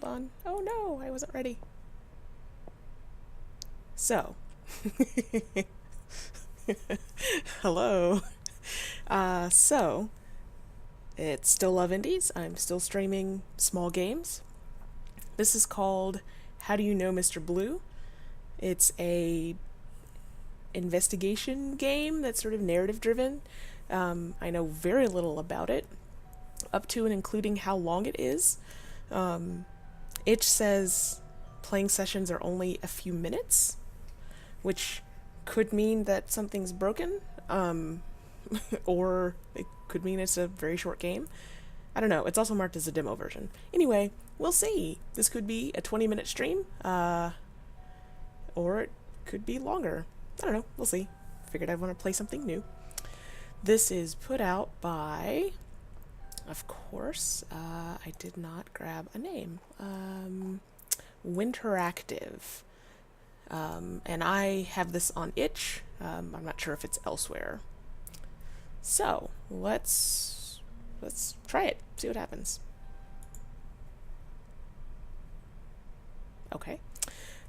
on. Oh no, I wasn't ready. So, hello. So, it's still Love Indies. I'm still streaming small games. This is called How Do You Know Mr. Blue? It's a investigation game that's sort of narrative driven. I know very little about it, up to and including how long it is. It says playing sessions are only a few minutes, which could mean that something's broken, or it could mean it's a very short game. I don't know. It's also marked as a demo version. Anyway, we'll see. This could be a 20-minute stream, or it could be longer. I don't know. We'll see. Figured I'd want to play something new. This is put out by, of course, I did not grab a name. Winteractive. And I have this on itch. I'm not sure if it's elsewhere. So, let's try it. See what happens. Okay.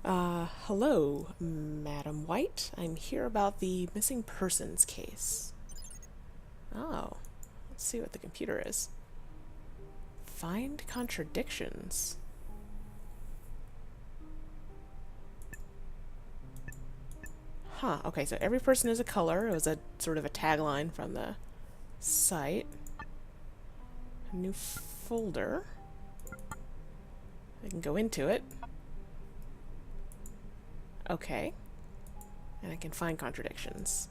Hello, Madam White. I'm here about the missing persons case. Oh, let's see what the computer is. Find contradictions. Huh, okay, so every person is a color. It was a sort of a tagline from the site. A new folder. I can go into it. Okay. And I can find contradictions.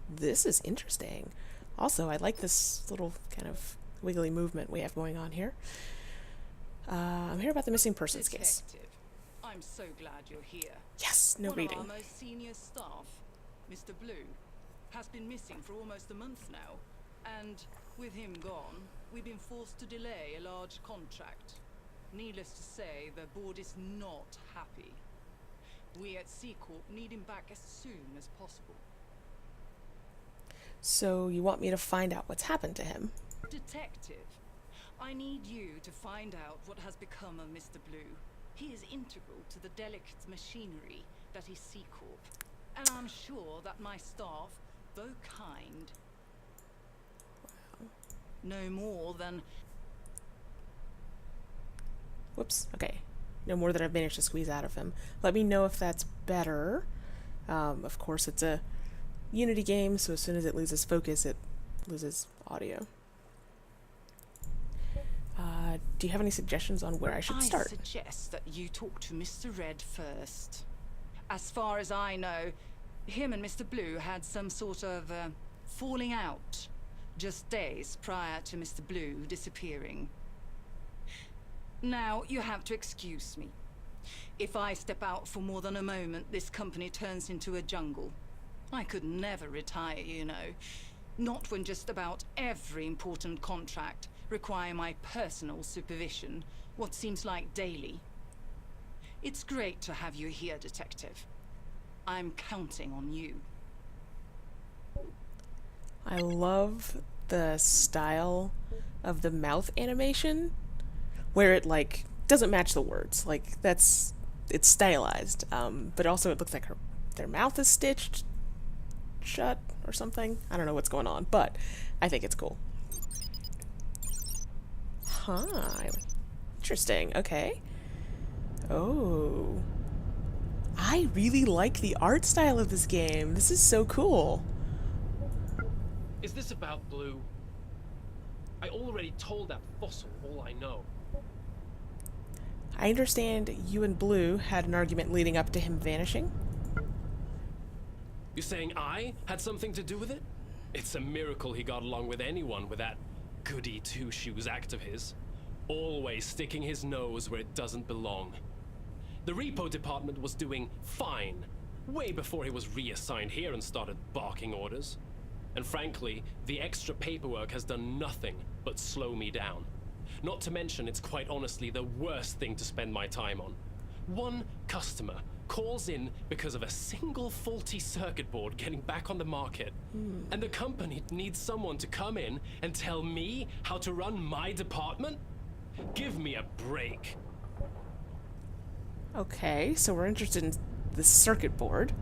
This is interesting. Also, I like this little kind of wiggly movement we have going on here. I'm here about the missing persons case. I'm so glad you're here. Yes, no reading. One of our most senior staff, Mr. Blue, has been missing for almost a month now, and with him gone, we've been forced to delay a large contract. Needless to say, the board is not happy. We at C Corp need him back as soon as possible. So you want me to find out what's happened to him? Detective, I need you to find out what has become of Mr. Blue. He is integral to the delicate machinery that is C Corp, and I'm sure that my staff, though kind, no more than... Whoops, okay. No more than I've managed to squeeze out of him. Let me know if that's better. Of course, it's a Unity game, so as soon as it loses focus, it loses audio. Do you have any suggestions on where I should start? I suggest that you talk to Mr. Red first. As far as I know, him and Mr. Blue had some sort of falling out just days prior to Mr. Blue disappearing. Now, you have to excuse me. If I step out for more than a moment, this company turns into a jungle. I could never retire, you know. Not when just about every important contract require my personal supervision, what seems like daily. It's great to have you here, Detective. I'm counting on you. I love the style of the mouth animation, where it, like, doesn't match the words. Like, it's stylized, but also it looks like their mouth is stitched shut or something. I don't know what's going on, but I think it's cool. Huh. Interesting. Okay. Oh. I really like the art style of this game. This is so cool. Is this about Blue? I already told that fossil all I know. I understand you and Blue had an argument leading up to him vanishing. You're saying I had something to do with it? It's a miracle he got along with anyone with that goody two-shoes act of his. Always sticking his nose where it doesn't belong. The repo department was doing fine, way before he was reassigned here and started barking orders. And frankly, the extra paperwork has done nothing but slow me down. Not to mention, it's quite honestly the worst thing to spend my time on. One customer calls in because of a single faulty circuit board getting back on the market. And the company needs someone to come in and tell me how to run my department? Give me a break. Okay, so we're interested in the circuit board.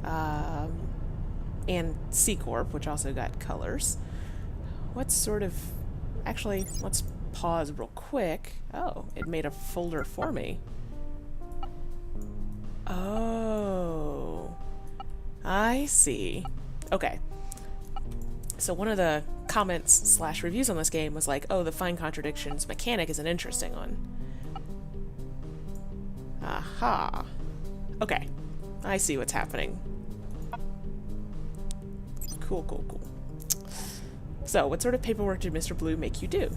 And C Corp, which also got colors. What sort of... Actually, let's pause real quick. Oh, it made a folder for me. Oh, I see. Okay. So one of the comments / reviews on this game was like, oh, the find contradictions mechanic is an interesting one. Aha. Okay. I see what's happening. Cool, cool, cool. So, what sort of paperwork did Mr. Blue make you do?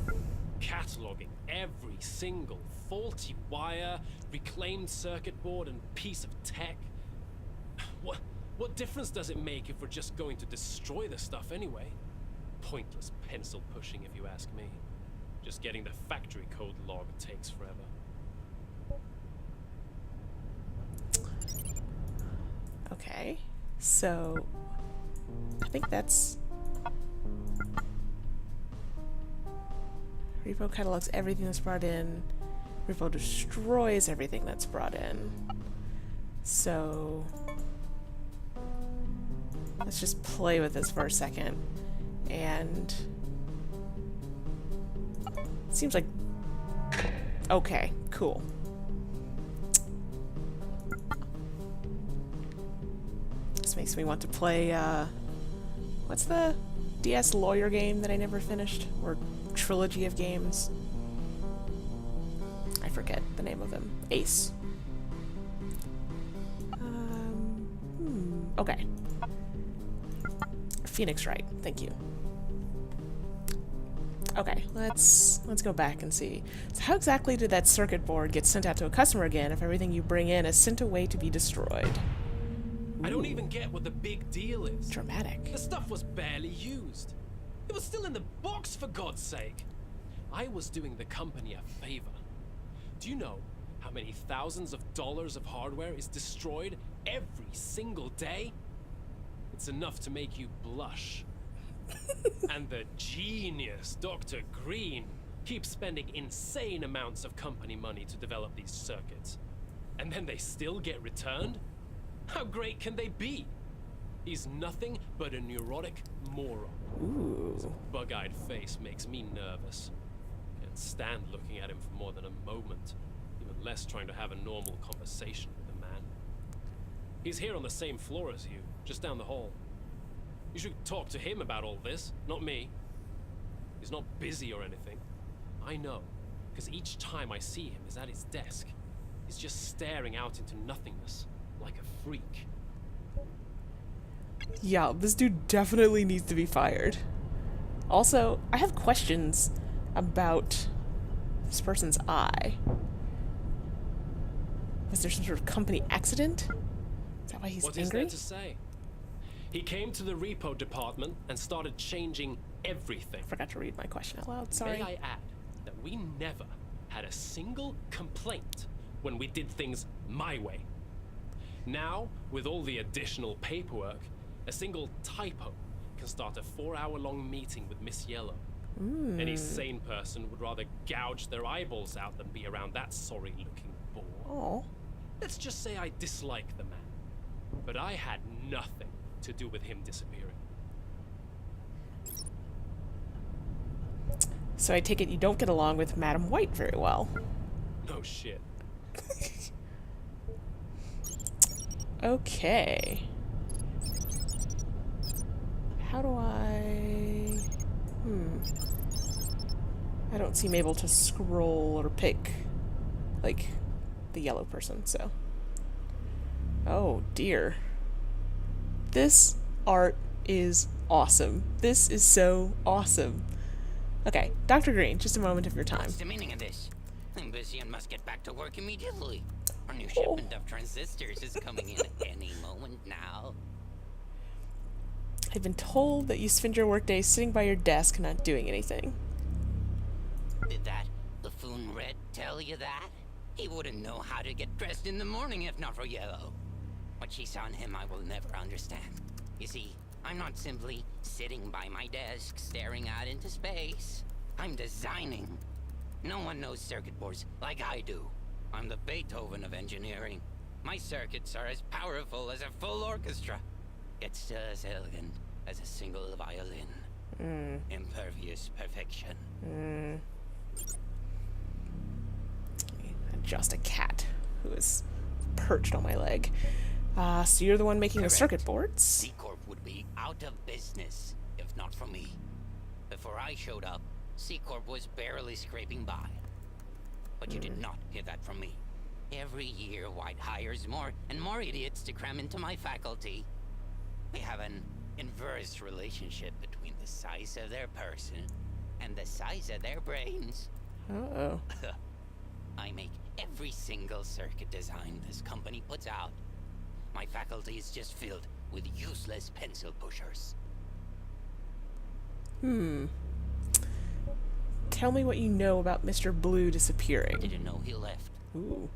Cataloging every single faulty wire, reclaimed circuit board, and piece of tech. What difference does it make if we're just going to destroy the stuff anyway? Pointless pencil pushing, if you ask me. Just getting the factory code log takes forever. Okay, so I think that's... Repo catalogs everything that's brought in. Repo destroys everything that's brought in. So let's just play with this for a second. And it seems like... Okay, cool. This makes me want to play, what's the DS lawyer game that I never finished? Or trilogy of games? I forget the name of them. Ace. Okay. Phoenix Wright, thank you. Okay, let's go back and see. So how exactly did that circuit board get sent out to a customer again if everything you bring in is sent away to be destroyed? I don't even get what the big deal is. Dramatic. The stuff was barely used. It was still in the box, for God's sake. I was doing the company a favor. Do you know how many thousands of dollars of hardware is destroyed every single day? It's enough to make you blush. And the genius, Dr. Green, keeps spending insane amounts of company money to develop these circuits. And then they still get returned? How great can they be? He's nothing but a neurotic moron. Ooh. His bug-eyed face makes me nervous. Can't stand looking at him for more than a moment, even less trying to have a normal conversation with the man. He's here on the same floor as you, just down the hall. You should talk to him about all this, not me. He's not busy or anything. I know, because each time I see him is at his desk. He's just staring out into nothingness, like a freak. Yeah, this dude definitely needs to be fired. Also, I have questions about this person's eye. Was there some sort of company accident? Is that why he's angry? What is there to say? He came to the repo department and started changing everything. I forgot to read my question out loud, sorry. May I add that we never had a single complaint when we did things my way. Now, with all the additional paperwork, a single typo can start a 4-hour-long meeting with Miss Yellow. Any sane person would rather gouge their eyeballs out than be around that sorry-looking bore. Oh. Let's just say I dislike the man, but I had nothing to do with him disappearing. So I take it you don't get along with Madam White very well. No shit. Okay. How do I... I don't seem able to scroll or pick, like, the yellow person, so... Oh, dear. This art is awesome. This is so awesome. Okay, Dr. Green, just a moment of your time. What's the meaning of this? I'm busy and must get back to work immediately. Our new shipment of transistors is coming in any moment now. I've been told that you spend your workday sitting by your desk not doing anything. Did that buffoon Red tell you that? He wouldn't know how to get dressed in the morning if not for yellow. What she saw in him I will never understand. You see, I'm not simply sitting by my desk staring out into space. I'm designing. No one knows circuit boards like I do. I'm the Beethoven of engineering. My circuits are as powerful as a full orchestra, yet still as elegant as a single violin. Impervious perfection. Just a cat who is perched on my leg. So you're the one making the circuit boards? C-Corp would be out of business if not for me. Before I showed up, C-Corp was barely scraping by. But you did not hear that from me. Every year, White hires more and more idiots to cram into my faculty. We have an inverse relationship between the size of their person and the size of their brains. Uh-oh. I make every single circuit design this company puts out. My faculty is just filled with useless pencil pushers. Tell me what you know about Mr. Blue disappearing. Didn't know he left. Ooh.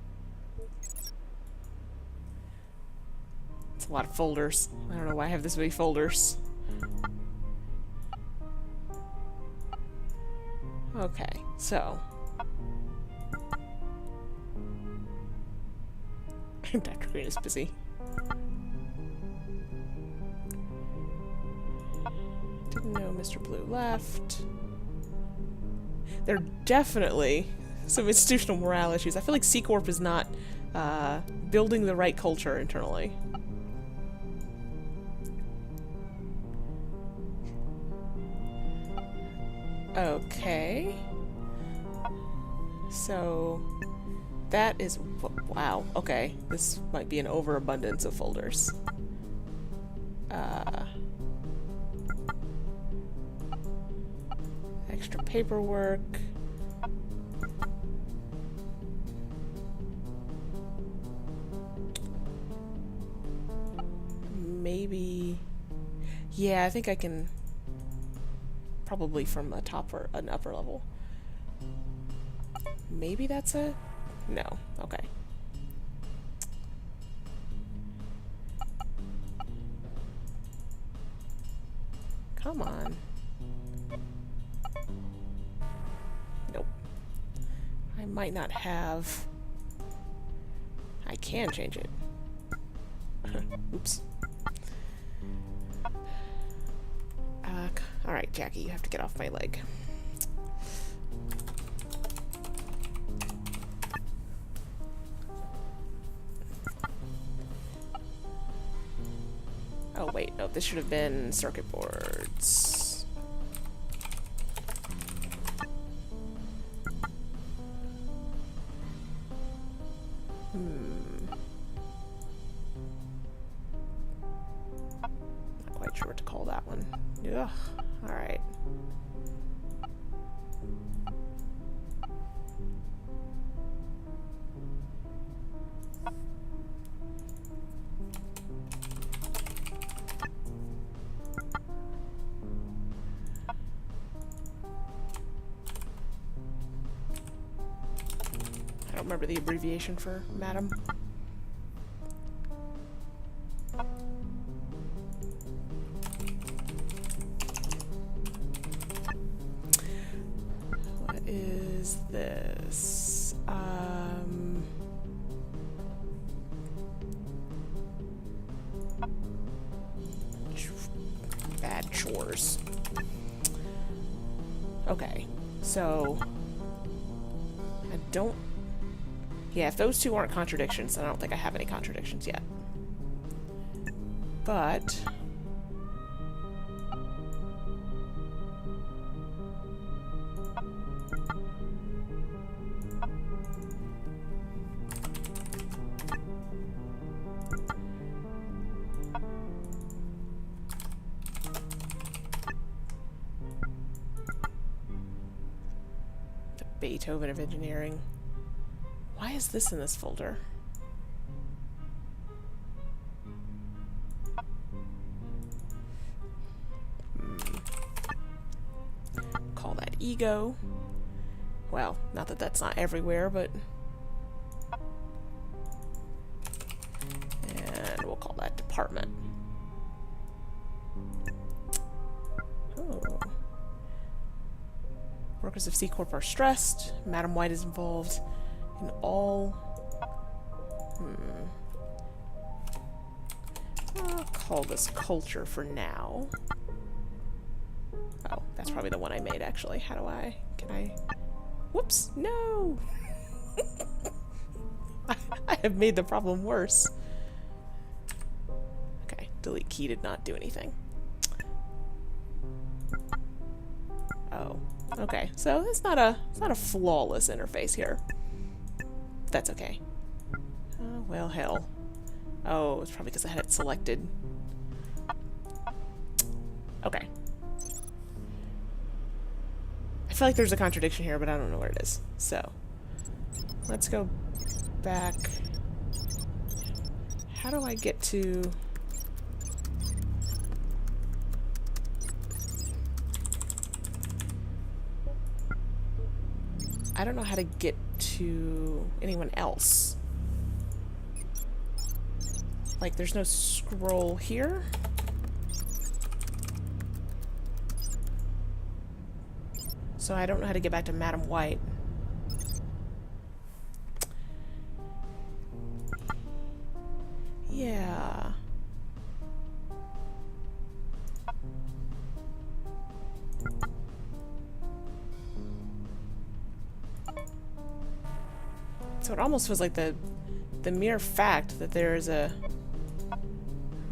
It's a lot of folders. I don't know why I have this many folders. Okay, so... Dr. Green is busy. Didn't know Mr. Blue left. There are definitely some institutional morale issues. I feel like C-Corp is not building the right culture internally. Okay. So... that is... wow, okay. This might be an overabundance of folders. Extra paperwork. Maybe... yeah, I think I can... probably from a top or an upper level. Maybe that's a... no. Okay. Come on. Nope. I might not have... I can change it. Oops. Alright, Jackie, you have to get off my leg. Oh wait, no, this should have been circuit boards. Not quite sure what to call that one. Ugh, alright. I don't remember the abbreviation for madam. What is this? Bad chores. Okay, so I don't... yeah, if those two aren't contradictions, then I don't think I have any contradictions yet. But... the Beethoven of engineering. Why is this in this folder? Call that ego. Well, not that that's not everywhere, but department. Oh. Workers of C Corp are stressed. Madam White is involved in all... I'll call this culture for now. Oh, that's probably the one I made, actually. How do I... Can I... Whoops! No! I have made the problem worse. Okay, delete key did not do anything. Oh, okay. So it's not a flawless interface here. That's okay. Oh, well, hell. Oh, it's probably because I had it selected. Okay. I feel like there's a contradiction here, but I don't know where it is. So, let's go back. How do I get to... I don't know how to get to anyone else. Like, there's no scroll here? So I don't know how to get back to Madam White. Yeah. So it almost feels like the mere fact that there is a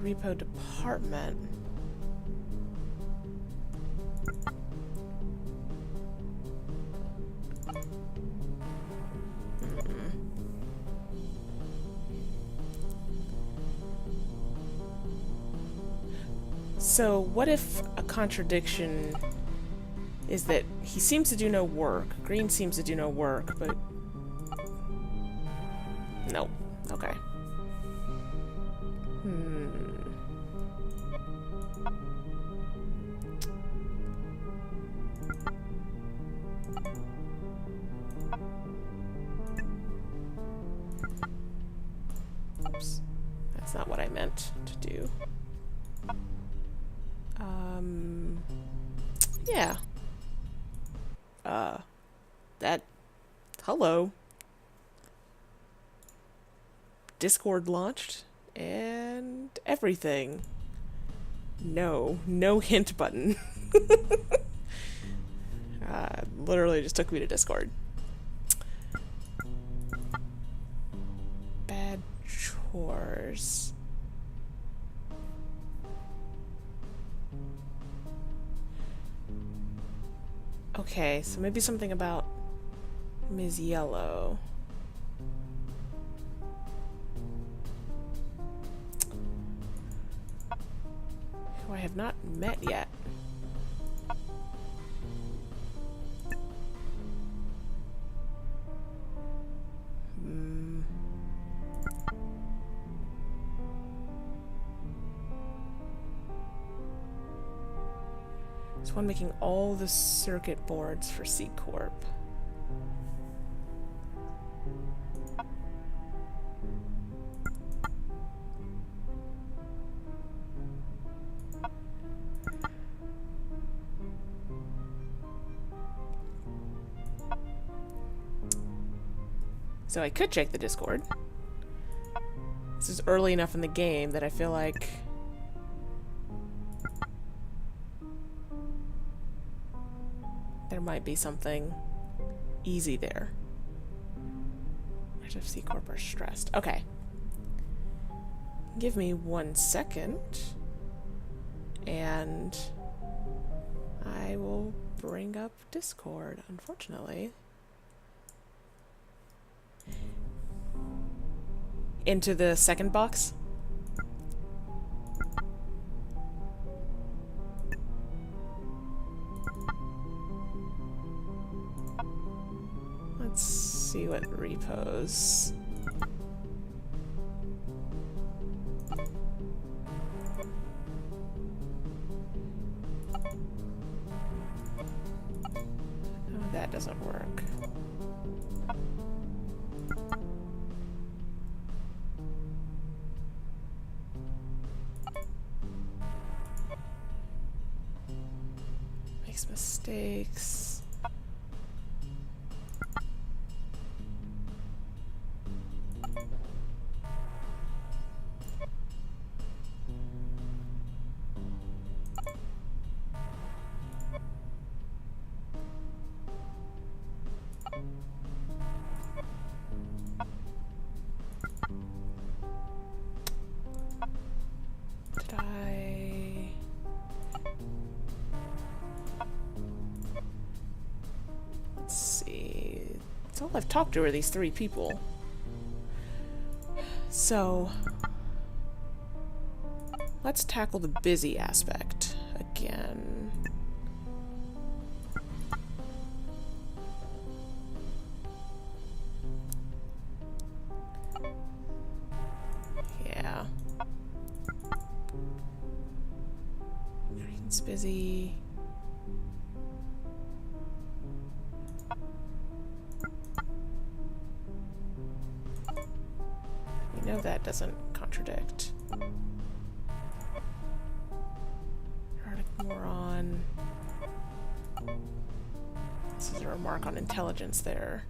repo department. So what if a contradiction is that he seems to do no work, Green seems to do no work, but... Nope. Okay. Oops. That's not what I meant to do. Yeah. Hello. Discord launched, and everything. No hint button. Literally just took me to Discord. Bad chores. Okay, so maybe something about Ms. Yellow. Who I have not met yet. It's one making all the circuit boards for C Corp. So I could check the Discord. This is early enough in the game that I feel like there might be something easy there. Rest of C Corp are stressed. Okay. Give me 1 second, and I will bring up Discord, unfortunately. Into the second box. Let's see what repos. Oh, that doesn't work. Makes mistakes. Did I... Let's see. That's all I've talked to are these 3 people. So... let's tackle the busy aspect again. Yeah. Green's busy. We know that doesn't contradict. Moron. This is a remark on intelligence there.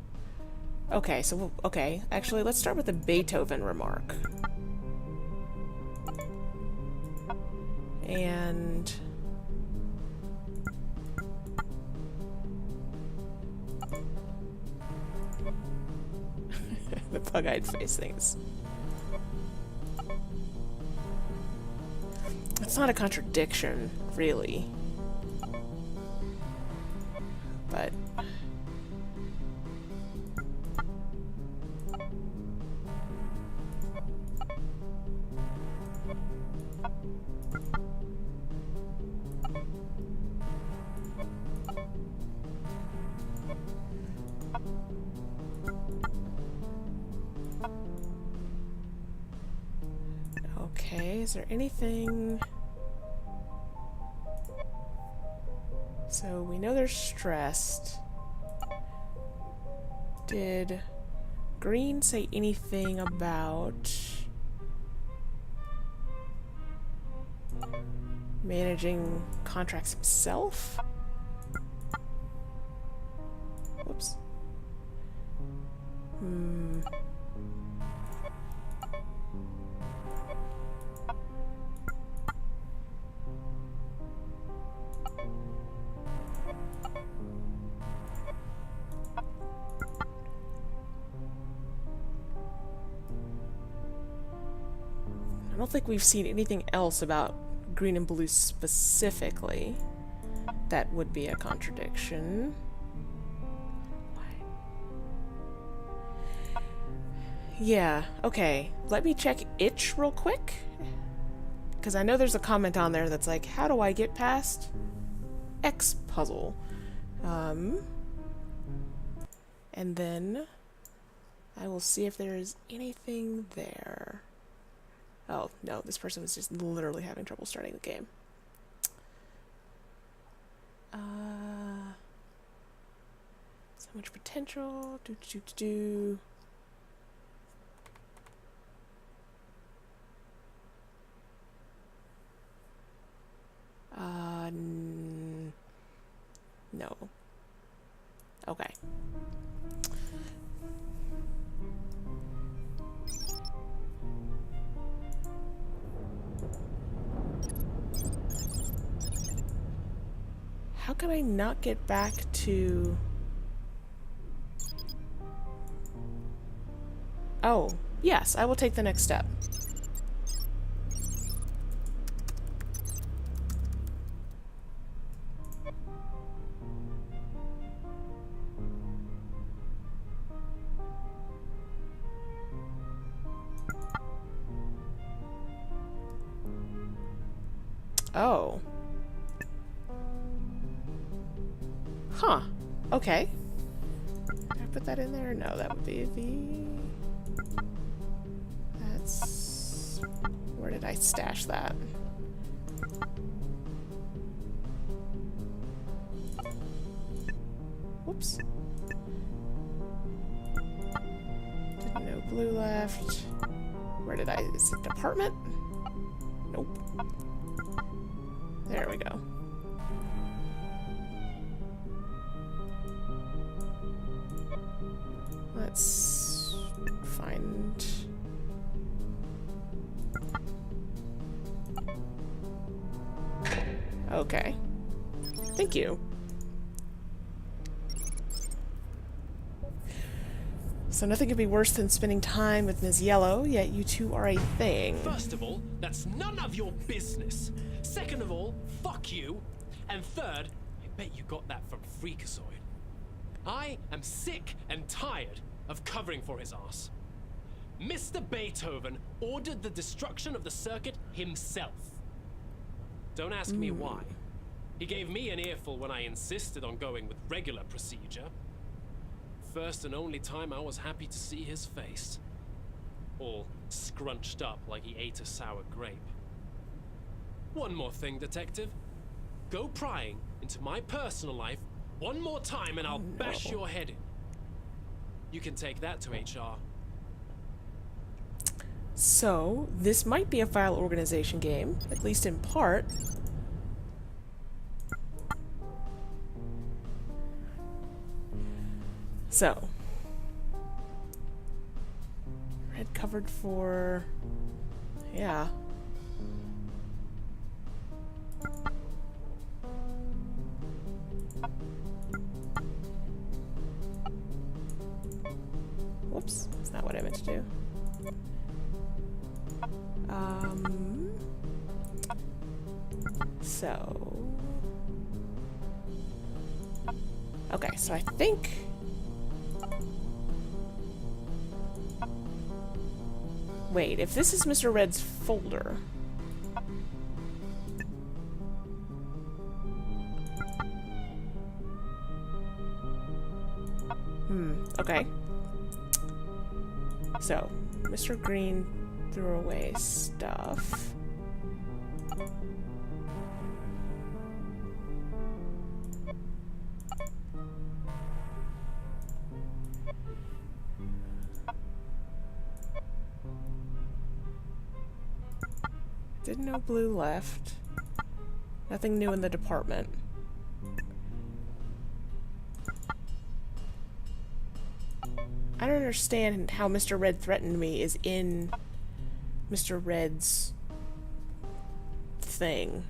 Okay, so, okay. Actually, let's start with the Beethoven remark. And... the bug-eyed face things. It's not a contradiction, really. But... okay, is there anything... So we know they're stressed. Did Green say anything about managing contracts himself? Whoops. I don't think we've seen anything else about Green and Blue specifically that would be a contradiction. Yeah, okay. Let me check itch real quick. Because I know there's a comment on there that's like, how do I get past X puzzle? And then I will see if there is anything there. Oh, no, this person was just literally having trouble starting the game. So much potential. No. Okay. How can I not get back to... Oh, yes, I will take the next step. Oh. Huh. Okay. Did I put that in there? No, that would be the... That's... Where did I stash that? Whoops. Didn't know blue left. Where did I... Is it department? Nope. There we go. Okay. Thank you. So nothing could be worse than spending time with Ms. Yellow, yet you two are a thing. First of all, that's none of your business. Second of all, fuck you. And third, I bet you got that from Freakazoid. I am sick and tired of covering for his ass. Mr. Beethoven ordered the destruction of the circuit himself. Don't ask me why. He gave me an earful when I insisted on going with regular procedure. First and only time I was happy to see his face. All scrunched up like he ate a sour grape. One more thing, Detective. Go prying into my personal life one more time and I'll bash your head in. You can take that to HR. So, this might be a file organization game, at least in part. So, red covered for, yeah. Whoops, that's not what I meant to do. So, okay, so I think wait, if this is Mr. Red's folder, okay. So, Mr. Green threw away stuff. Didn't know Blue left. Nothing new in the department. I don't understand how Mr. Red threatened me is in Mr. Red's thing.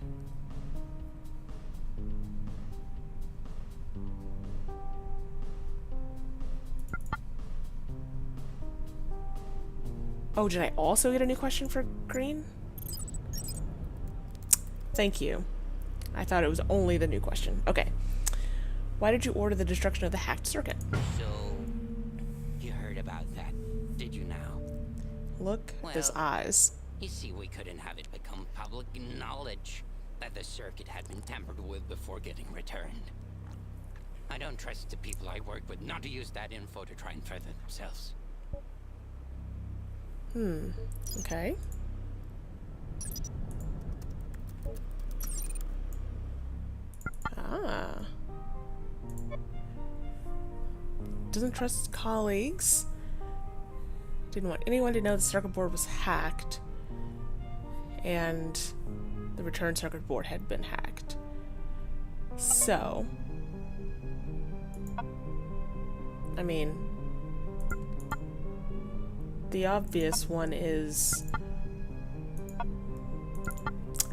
Oh, did I also get a new question for Green? Thank you. I thought it was only the new question. Okay. Why did you order the destruction of the hacked circuit? So, you heard about that, did you now? Look at his eyes. You see, we couldn't have it become public knowledge that the circuit had been tampered with before getting returned. I don't trust the people I work with not to use that info to try and further themselves. Okay. Ah. Doesn't trust his colleagues. Didn't want anyone to know the circuit board was hacked. And the return circuit board had been hacked. So, I mean, the obvious one is,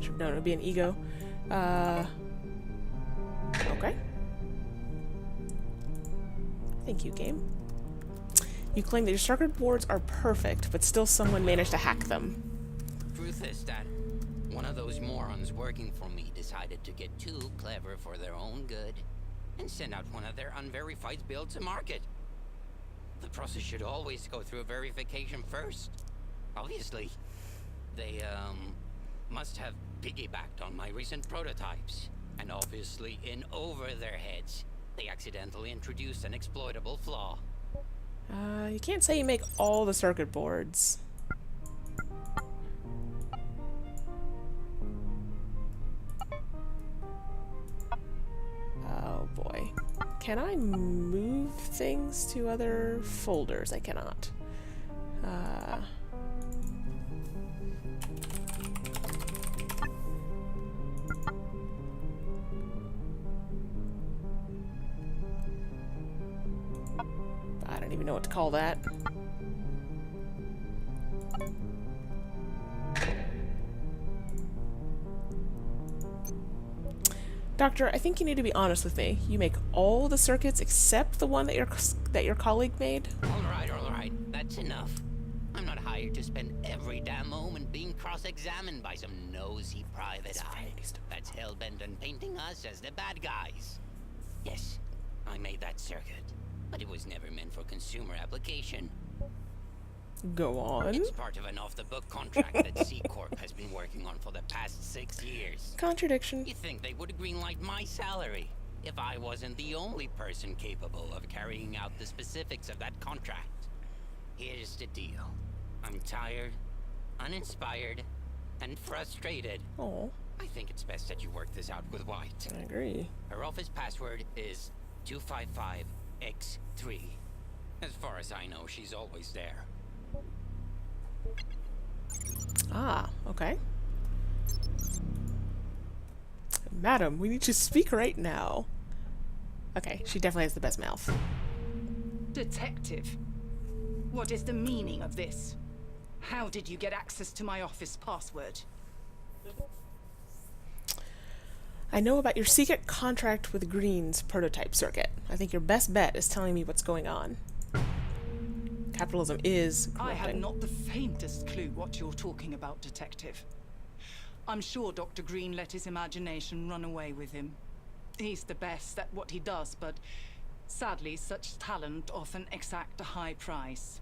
should have known it would be an ego. Okay. Thank you, game. You claim that your circuit boards are perfect, but still someone managed to hack them. Truth is that one of those morons working for me decided to get too clever for their own good and send out one of their unverified builds to market. The process should always go through a verification first. Obviously, they, must have piggybacked on my recent prototypes. And obviously, in over their heads, they accidentally introduced an exploitable flaw. You can't say you make all the circuit boards. Oh boy. Can I move things to other folders? I cannot. I don't even know what to call that. Doctor, I think you need to be honest with me. You make all the circuits except the one that your colleague made? All right. That's enough. I'm not hired to spend every damn moment being cross-examined by some nosy private eye that's hell-bent on painting us as the bad guys. Yes, I made that circuit, but it was never meant for consumer application. Go on. It's part of an off-the-book contract that C Corp has been working on for the past 6 years. Contradiction. You think they would greenlight my salary if I wasn't the only person capable of carrying out the specifics of that contract? Here's the deal. I'm tired, uninspired, and frustrated. Oh, I think it's best that you work this out with White. I agree. Her office password is 255X3. As far as I know, she's always there. Ah, okay. Madam, we need to speak right now. Okay, she definitely has the best mouth. Detective, what is the meaning of this? How did you get access to my office password? I know about your secret contract with Green's prototype circuit. I think your best bet is telling me what's going on. Capitalism is I have corrupting. not the faintest clue what you're talking about, Detective. I'm sure Dr. Green let his imagination run away with him. He's the best at what he does, but sadly, such talent often exact a high price.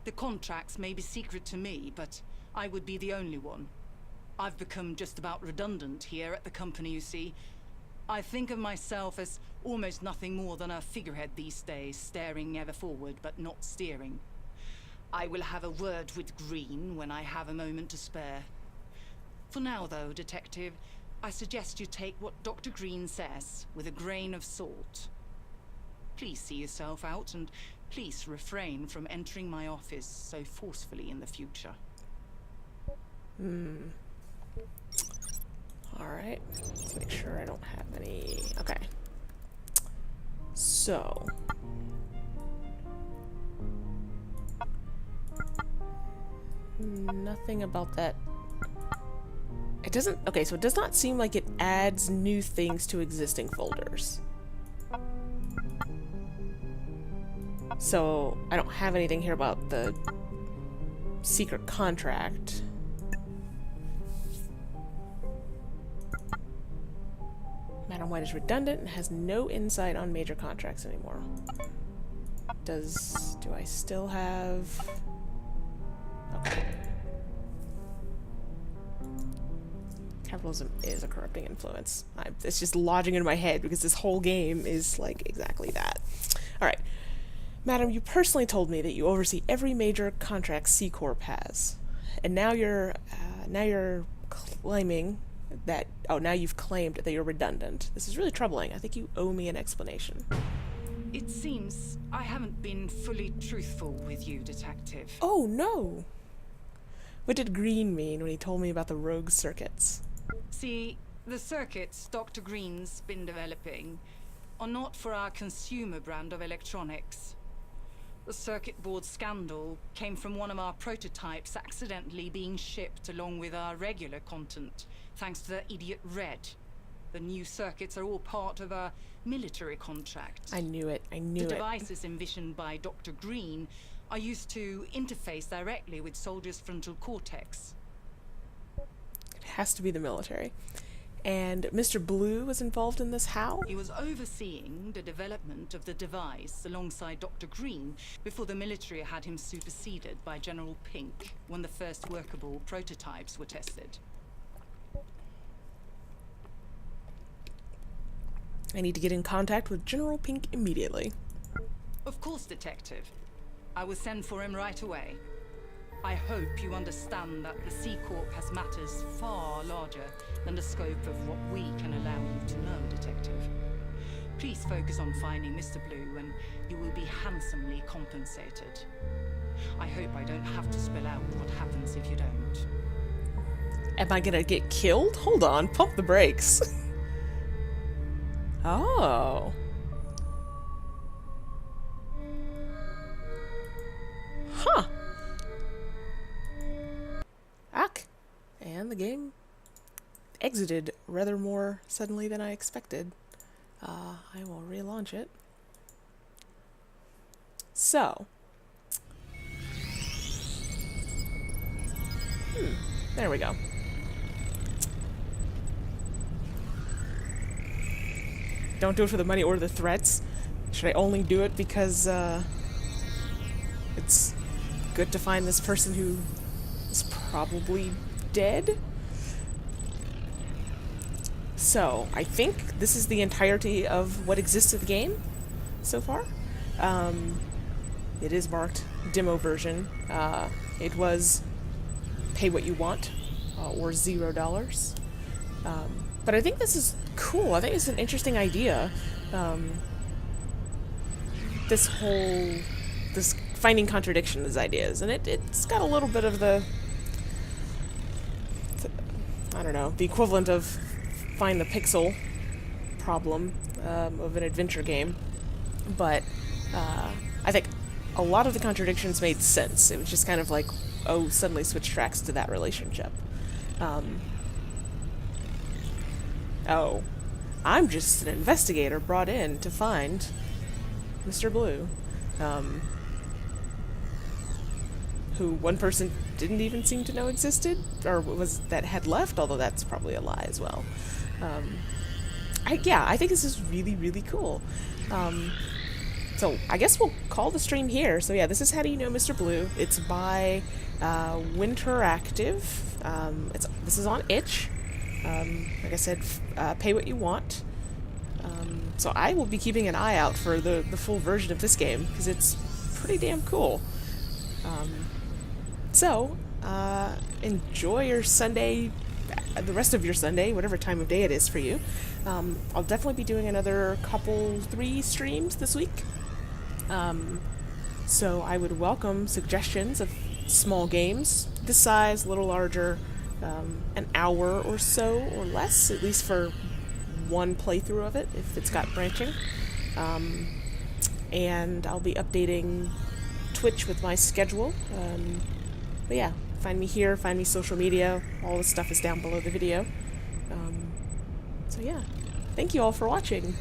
The contracts may be secret to me, but I would be the only one. I've become just about redundant here at the company, you see. I think of myself as almost nothing more than a figurehead these days, staring ever forward but not steering. I will have a word with Green when I have a moment to spare. For now, though, Detective, I suggest you take what Dr. Green says with a grain of salt. Please see yourself out, and please refrain from entering my office so forcefully in the future. Alright, let's make sure I don't have any... Okay. So... Nothing about that. It doesn't... Okay, so it does not seem like it adds new things to existing folders. So, I don't have anything here about the secret contract. Madam White is redundant and has no insight on major contracts anymore. Do I still have... Okay. Capitalism is a corrupting influence. It's just lodging in my head because this whole game is like exactly that. Alright. Madam, you personally told me that you oversee every major contract C Corp has. And now you're claiming that... Oh, now you've claimed that you're redundant. This is really troubling. I think you owe me an explanation. It seems I haven't been fully truthful with you, Detective. Oh, no! What did Green mean when he told me about the rogue circuits? See, the circuits Dr. Green's been developing are not for our consumer brand of electronics. The circuit board scandal came from one of our prototypes accidentally being shipped along with our regular content, thanks to the idiot Red. The new circuits are all part of a military contract. I knew it. I knew it. The devices envisioned by Dr. Green are used to interface directly with soldiers' frontal cortex. It has to be the military. And Mr. Blue was involved in this how? He was overseeing the development of the device alongside Dr. Green before the military had him superseded by General Pink when the first workable prototypes were tested. I need to get in contact with General Pink immediately. Of course, Detective. I will send for him right away. I hope you understand that the C Corp has matters far larger than the scope of what we can allow you to know, Detective. Please focus on finding Mr. Blue and you will be handsomely compensated. I hope I don't have to spell out what happens if you don't. Am I gonna get killed? Hold on, pump the brakes. Oh. Huh. And the game exited rather more suddenly than I expected. I will relaunch it. So. There we go. Don't do it for the money or the threats. Should I only do it because, it's good to find this person who is probably dead? So, I think this is the entirety of what exists in the game so far. It is marked demo version. It was pay what you want, or $0. But I think this is cool. I think it's an interesting idea. This finding contradictions ideas, and it's got a little bit of the I don't know, the equivalent of find the pixel problem of an adventure game. But I think a lot of the contradictions made sense. It was just kind of like, oh, suddenly switch tracks to that relationship. Oh, I'm just an investigator brought in to find Mr. Blue, who one person didn't even seem to know existed, or was that had left, although that's probably a lie as well. I think this is really, really cool. So I guess we'll call the stream here. So yeah, this is How Do You Know Mr. Blue. It's by Winteractive. This is on itch. Like I said, pay what you want. So I will be keeping an eye out for the full version of this game, because it's pretty damn cool. So enjoy your Sunday, the rest of your Sunday, whatever time of day it is for you. I'll definitely be doing another 3 streams this week. So I would welcome suggestions of small games, this size, a little larger, an hour or so or less, at least for one playthrough of it, if it's got branching. And I'll be updating Twitch with my schedule. But yeah, find me here, find me social media, all the stuff is down below the video. So yeah, thank you all for watching.